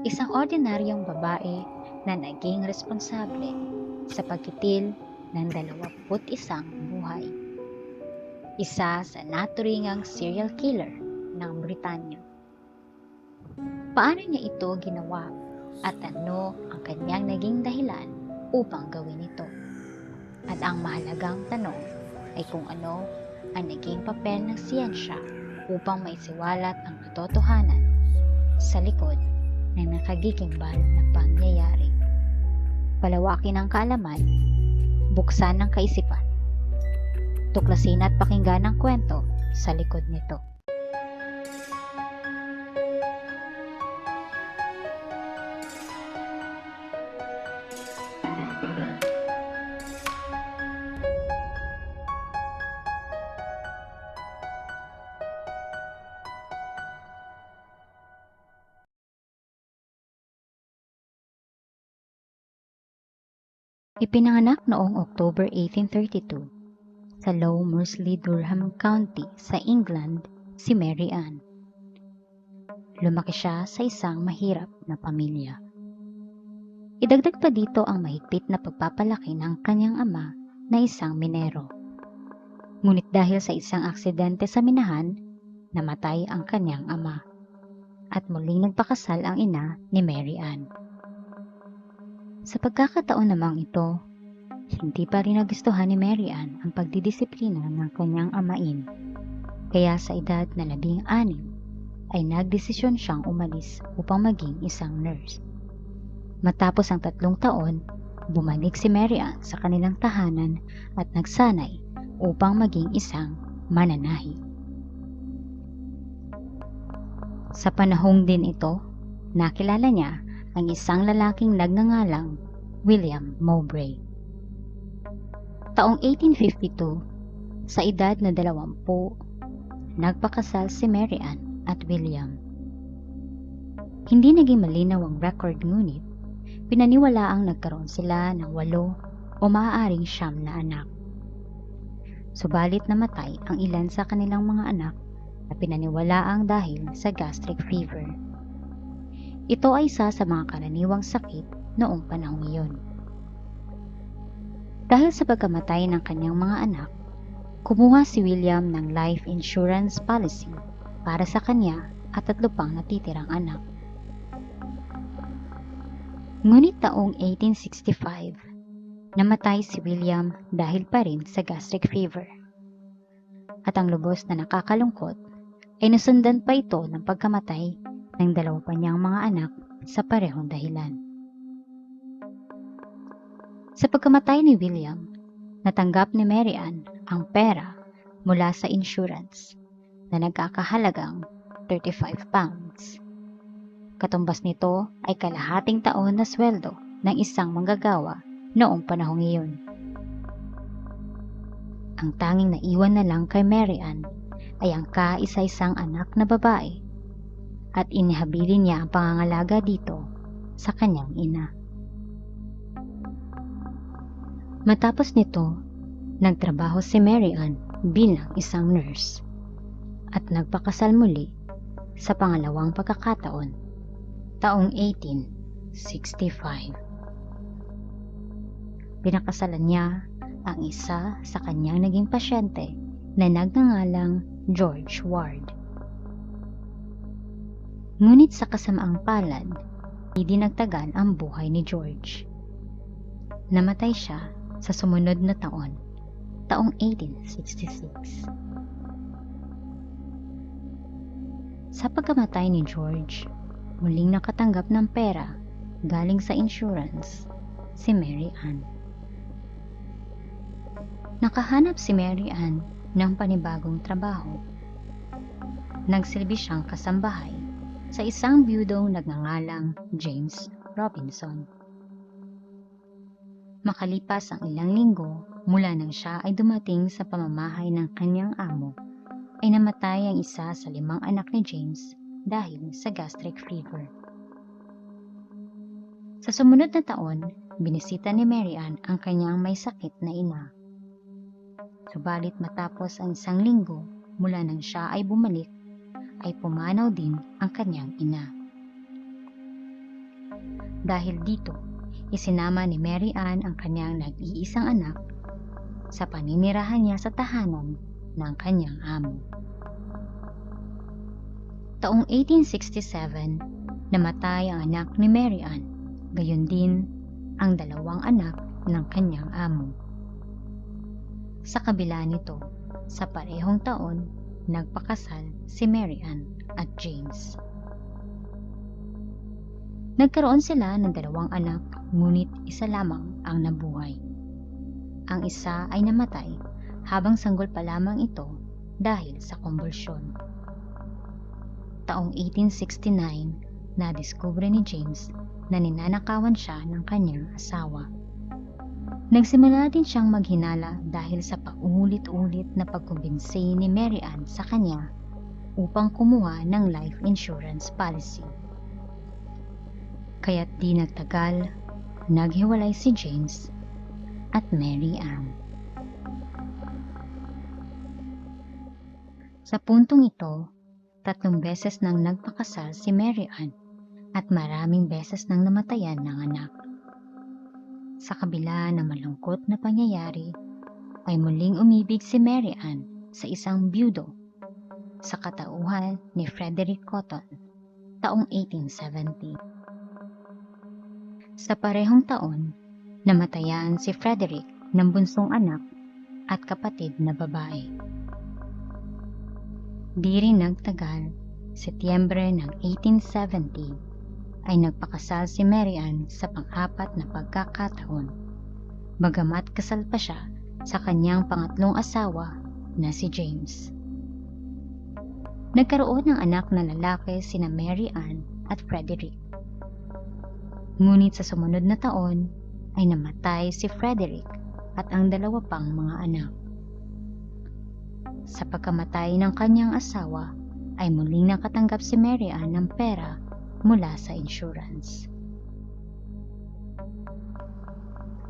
Isang ordinaryong babae na naging responsable sa pagkitil ng 21 buhay. Isa sa naturingang serial killer ng Britanya. Paano niya ito ginawa at ano ang kanyang naging dahilan upang gawin ito? At ang mahalagang tanong ay kung ano ang naging papel ng siyensya upang maisiwalat ang katotohanan sa likod ng nakagigimbal na pangyayari. Palawakin ang kaalaman, buksan ng kaisipan, tuklasin at pakinggan ang kwento sa likod nito. Ipinanganak noong October 1832 sa Low Moorsley, Durham County sa England si Mary Ann. Lumaki siya sa isang mahirap na pamilya. Idagdag pa dito ang mahigpit na pagpapalaki ng kanyang ama na isang minero. Ngunit dahil sa isang aksidente sa minahan, namatay ang kanyang ama at muling nagpakasal ang ina ni Mary Ann. Sa pagkakataon namang ito, hindi pa rin nagustuhan ni Mary Ann ang pagdidisiplina ng kanyang amain. Kaya sa edad na 16 ay nagdesisyon siyang umalis upang maging isang nurse. Matapos ang 3 taon, bumalik si Mary Ann sa kanilang tahanan at nagsanay upang maging isang mananahi. Sa panahong din ito, nakilala niya ang isang lalaking nagngangalang William Mowbray. Taong 1852, sa edad na 20, nagpakasal si Mary Ann at William. Hindi naging malinaw ang record, ngunit pinaniwalaang nagkaroon sila ng 8 o maaaring 9 na anak. Subalit namatay ang ilan sa kanilang mga anak na pinaniwalaang dahil sa gastric fever. Ito ay isa sa mga karaniwang sakit noong panahong iyon. Dahil sa pagkamatay ng kanyang mga anak, kumuha si William ng life insurance policy para sa kanya at 3 pang natitirang anak. Ngunit taong 1865, namatay si William dahil pa rin sa gastric fever. At ang lubos na nakakalungkot ay nasundan pa ito ng pagkamatay ng 2 pa niyang mga anak sa parehong dahilan. Sa pagkamatay ni William, natanggap ni Mary Ann ang pera mula sa insurance na nagkakahalagang 35 pounds. Katumbas nito ay kalahating taon na sweldo ng isang manggagawa noong panahong iyon. Ang tanging naiwan na lang kay Mary Ann ay ang kaisa-isang anak na babae at inihabilin niya ang pangangalaga dito sa kanyang ina. Matapos nito, nagtrabaho si Mary Ann bilang isang nurse at nagpakasal muli sa pangalawang pagkakataon taong 1865. Pinakasalan niya ang isa sa kanyang naging pasyente na nagngangalang George Ward. Ngunit sa kasamaang palad, hindi nagtagal ang buhay ni George. Namatay siya sa sumunod na taon, taong 1866. Sa pagkamatay ni George, muling nakatanggap ng pera galing sa insurance si Mary Ann. Nakahanap si Mary Ann ng panibagong trabaho. Nagsilbi siyang kasambahay sa isang biyudong nagngangalang James Robinson. Makalipas ang ilang linggo mula nang siya ay dumating sa pamamahay ng kanyang amo, ay namatay ang isa sa 5 anak ni James dahil sa gastric fever. Sa sumunod na taon, binisita ni Mary Ann ang kanyang may sakit na ina. Subalit matapos ang 1 linggo mula nang siya ay bumalik, ay pumanaw din ang kanyang ina. Dahil dito, isinama ni Mary Ann ang kanyang nag-iisang anak sa paninirahan niya sa tahanan ng kanyang amo. Taong 1867, namatay ang anak ni Mary Ann, gayon din ang dalawang anak ng kanyang amo. Sa kabila nito, sa parehong taon, nagpakasal si Mary Ann at James. Nagkaroon sila ng dalawang anak, ngunit isa lamang ang nabuhay. Ang isa ay namatay habang sanggol pa lamang ito dahil sa kumbulsyon. Taong 1869, nadiskubre ni James na ninanakawan siya ng kanyang asawa. Nagsimula din siyang maghinala dahil sa paulit-ulit na pagkumbinsi ni Mary Ann sa kanya upang kumuha ng life insurance policy. Kaya't di nagtagal, naghiwalay si James at Mary Ann. Sa puntong ito, 3 beses nang nagpakasal si Mary Ann at maraming beses nang namatayan ng anak. Sa kabila ng malungkot na pangyayari, ay muling umibig si Mary Ann sa isang byudo sa katauhan ni Frederick Cotton taong 1870. Sa parehong taon, namatayan si Frederick ng bunsong anak at kapatid na babae. Di rin nagtagal, Setyembre ng 1870, ay nagpakasal si Mary Ann sa pang-4 na pagkakataon, bagamat kasal pa siya sa kanyang pangatlong asawa na si James. Nagkaroon ng anak na lalaki sina Mary Ann at Frederick. Ngunit sa sumunod na taon ay namatay si Frederick at ang 2 pang mga anak. Sa pagkamatay ng kanyang asawa ay muling nakatanggap si Mary Ann ng pera mula sa insurance.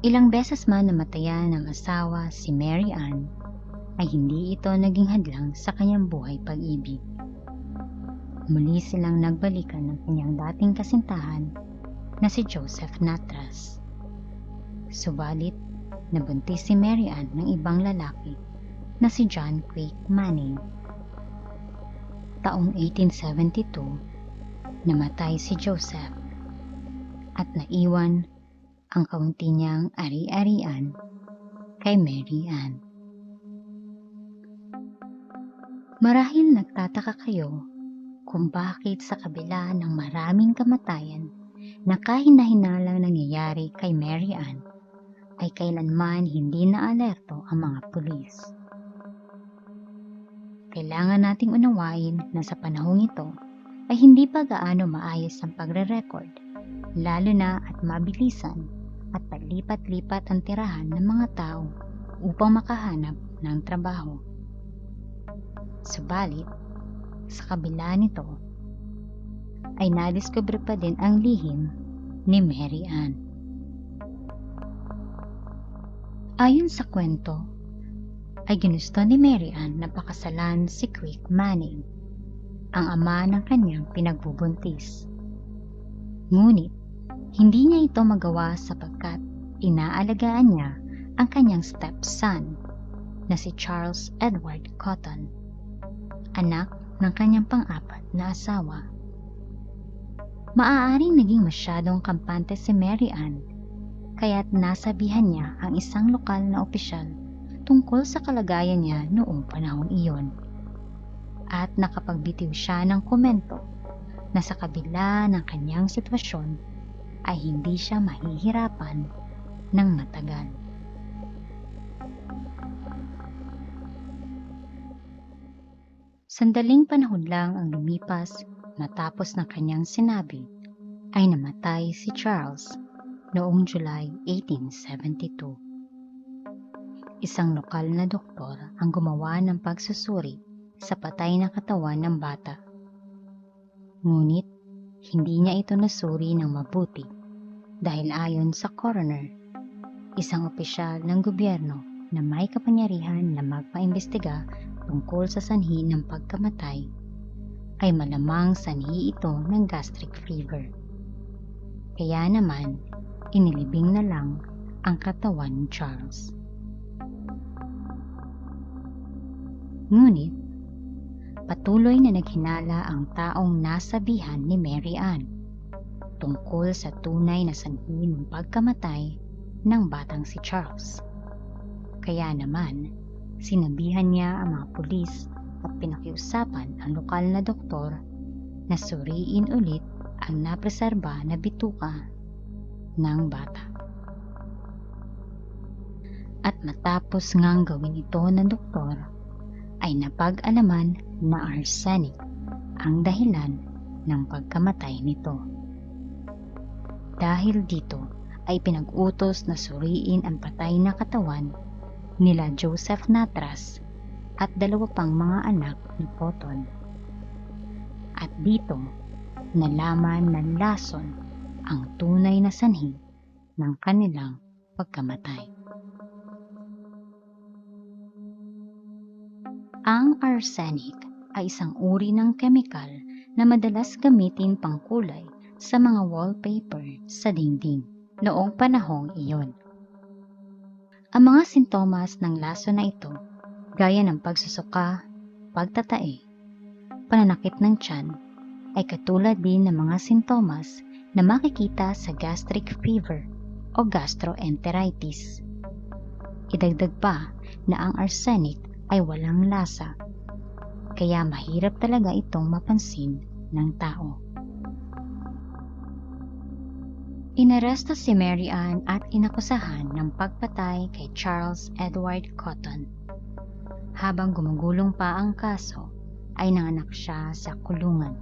Ilang beses man namatayan ng asawa si Mary Ann, ay hindi ito naging hadlang sa kanyang buhay pag-ibig. Muli silang nagbalikan ng kanyang dating kasintahan na si Joseph Natras. Subalit, nabuntis si Mary Ann ng ibang lalaki na si John Quake Manning. Taong 1872, namatay si Joseph at naiwan ang kaunti niyang ari-arian kay Mary Ann. Marahil nagtataka kayo kung bakit sa kabila ng maraming kamatayan na kahina-hinalang nangyayari kay Mary Ann ay kailanman hindi naalerto ang mga pulis. Kailangan nating unawain na sa panahong ito ay hindi pa gaano maayos ang pagre-record, lalo na at mabilisan at palipat-lipat ang tirahan ng mga tao upang makahanap ng trabaho. Subalit, sa kabila nito, ay nadiskubre pa din ang lihim ni Mary Ann. Ayon sa kwento, ay ginusto ni Mary Ann na pakasalan si Quake Manning, ang ama ng kanyang pinagbubuntis. Ngunit, hindi niya ito magawa sapagkat inaalagaan niya ang kanyang stepson na si Charles Edward Cotton, anak ng kanyang pang-4 na asawa. Maaaring naging masyadong kampante si Mary Ann, kaya't nasabihan niya ang isang lokal na opisyal tungkol sa kalagayan niya noong panahong iyon. At nakapagbitiw siya ng komento na sa kabila ng kanyang sitwasyon ay hindi siya mahihirapan ng matagal. Sandaling panahon lang ang lumipas matapos ng kanyang sinabi ay namatay si Charles noong July 1872. Isang lokal na doktor ang gumawa ng pagsusuri sa patay na katawan ng bata. Ngunit, hindi niya ito nasuri ng mabuti dahil ayon sa coroner, isang opisyal ng gobyerno na may kapangyarihan na magpaimbestiga tungkol sa sanhi ng pagkamatay, ay malamang sanhi ito ng gastric fever. Kaya naman, inilibing na lang ang katawan ni Charles. Ngunit, patuloy na naghinala ang taong nasabihan ni Mary Ann tungkol sa tunay na sanhi ng pagkamatay ng batang si Charles. Kaya naman, sinabihan niya ang mga pulis at pinakiusapan ang lokal na doktor na suriin ulit ang napreserba na bituka ng bata. At matapos ngang gawin ito ng doktor, ay napag-alaman na arsenic ang dahilan ng pagkamatay nito. Dahil dito ay pinag-utos na suriin ang patay na katawan nila Joseph Natras at 2 pang mga anak ni Cotton. At dito, nalaman ng lason ang tunay na sanhi ng kanilang pagkamatay. Ang arsenic ay isang uri ng kemikal na madalas gamitin pangkulay sa mga wallpaper sa dingding noong panahong iyon. Ang mga sintomas ng lason na ito, gaya ng pagsusuka, pagtatae, pananakit ng tiyan, ay katulad din ng mga sintomas na makikita sa gastric fever o gastroenteritis. Idagdag pa na ang arsenic ay walang lasa, kaya mahirap talaga itong mapansin ng tao. Inaresto si Mary Ann at inakusahan ng pagpatay kay Charles Edward Cotton. Habang gumugulong pa ang kaso, ay nanganak siya sa kulungan.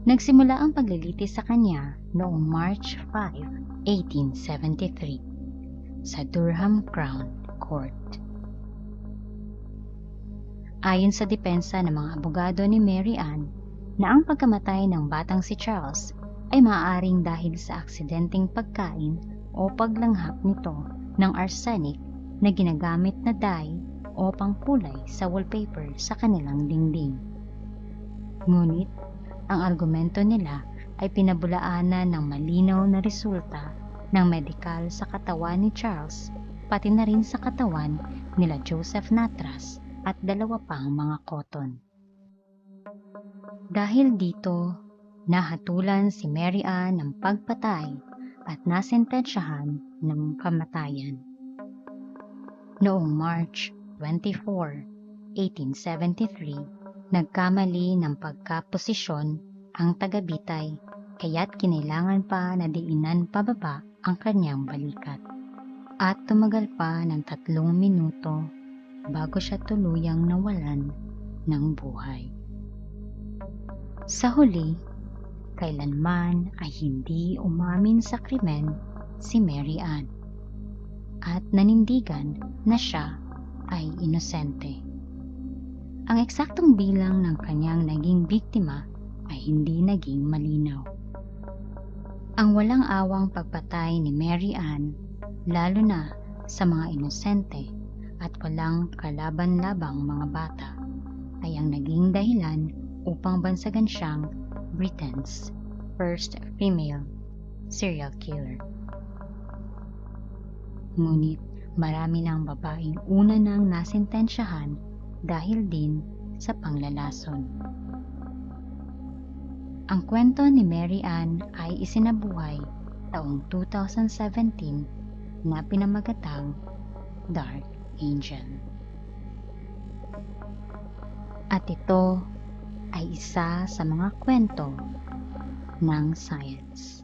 Nagsimula ang paglilitis sa kanya noong March 5, 1873 sa Durham Crown Court. Ayon sa depensa ng mga abogado ni Mary Ann, na ang pagkamatay ng batang si Charles ay maaaring dahil sa aksidenteng pagkain o paglanghap nito ng arsenic na ginagamit na dye o pangkulay sa wallpaper sa kanilang dingding. Ngunit, ang argumento nila ay pinabulaanan ng malinaw na resulta ng medikal sa katawan ni Charles, pati na rin sa katawan nila Joseph Natras at 2 pang mga Cotton. Dahil dito, nahatulan si Mary Ann ng pagpatay at nasentensyahan ng kamatayan. Noong March 24, 1873, nagkamali ng pagkaposisyon ang taga-Bitay kaya't kinailangan pa na diinan pababa ang kanyang balikat. At tumagal pa ng 3 minuto bago siya tuluyang nawalan ng buhay. Sa huli, kailanman ay hindi umamin sa krimen si Mary Ann at nanindigan na siya ay inosente. Ang eksaktong bilang ng kanyang naging biktima ay hindi naging malinaw. Ang walang awang pagpatay ni Mary Ann, lalo na sa mga inosente at walang kalaban-labang mga bata, ay ang naging dahilan upang bansagan siyang Britain's first female serial killer. Ngunit marami ng babaeng una nang nasentensyahan dahil din sa panglalason. Ang kwento ni Mary Ann ay isinabuhay taong 2017 na pinamagatang Dark Angel. At ito ay isa sa mga kwento ng science.